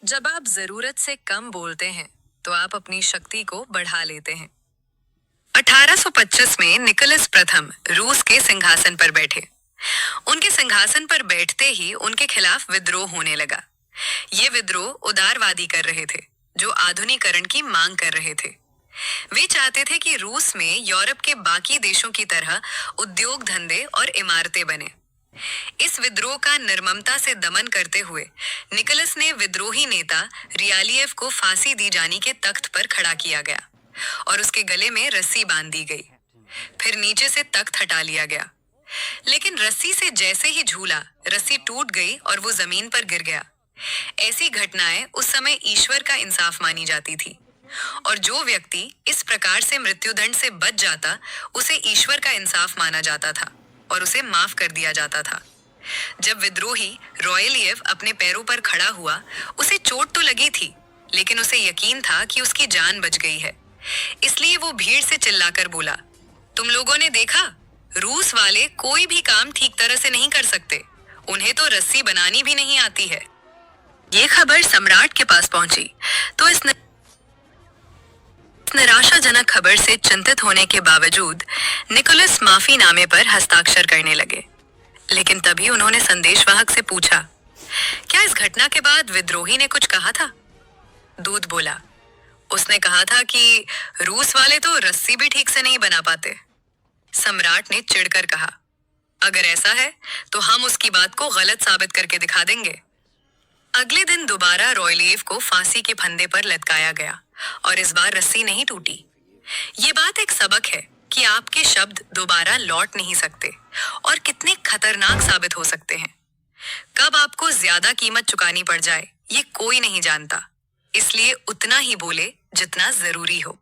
जब आप जरूरत से कम बोलते हैं तो आप अपनी शक्ति को बढ़ा लेते हैं। 1825 में निकोलस प्रथम रूस के सिंहासन पर बैठे। उनके सिंहासन पर बैठते ही उनके खिलाफ विद्रोह होने लगा। ये विद्रोह उदारवादी कर रहे थे, जो आधुनिकरण की मांग कर रहे थे। वे चाहते थे कि रूस में यूरोप के बाकी देशों की तरह उद्योग धंधे और इमारतें बने। इस विद्रोह का निर्ममता से दमन करते हुए निकोलस ने विद्रोही नेता रियालियेव को फांसी दी जाने के तख्त पर खड़ा किया गया और उसके गले में रस्सी बांध दी गई। फिर नीचे से तख्त हटा लिया गया, लेकिन रस्सी से जैसे ही झूला, रस्सी टूट गई और वो जमीन पर गिर गया। ऐसी घटनाएं उस समय ईश्वर का इंसाफ मानी जाती थी, और जो व्यक्ति इस प्रकार से मृत्युदंड से बच जाता उसे ईश्वर का इंसाफ माना जाता था और उसे माफ कर दिया जाता था। जब विद्रोही रॉयलियेव अपने पैरों पर खड़ा हुआ, उसे चोट तो लगी थी, लेकिन उसे यकीन था कि उसकी जान बच गई है। इसलिए वो भीड़ से चिल्लाकर बोला, तुम लोगों ने देखा, रूस वाले कोई भी काम ठीक तरह से नहीं कर सकते। उन्हें तो रस्सी बनानी भी नहीं आती है। ये खबर सम्राट के पास पहुंची तो इस निराशाजनक खबर से चिंतित होने के बावजूद निकोलस माफीनामे पर हस्ताक्षर करने लगे। लेकिन तभी उन्होंने संदेशवाहक से पूछा, क्या इस घटना के बाद विद्रोही ने कुछ कहा था? दूत बोला, उसने कहा था कि रूस वाले तो रस्सी भी ठीक से नहीं बना पाते। सम्राट ने चिढ़कर कहा, अगर ऐसा है तो हम उसकी बात को गलत साबित करके दिखा देंगे। अगले दिन दोबारा रॉयलियेव को फांसी के फंदे पर लटकाया गया और इस बार रस्सी नहीं टूटी। ये बात एक सबक है कि आपके शब्द दोबारा लौट नहीं सकते और कितने खतरनाक साबित हो सकते हैं। कब आपको ज्यादा कीमत चुकानी पड़ जाए, ये कोई नहीं जानता। इसलिए उतना ही बोले जितना जरूरी हो।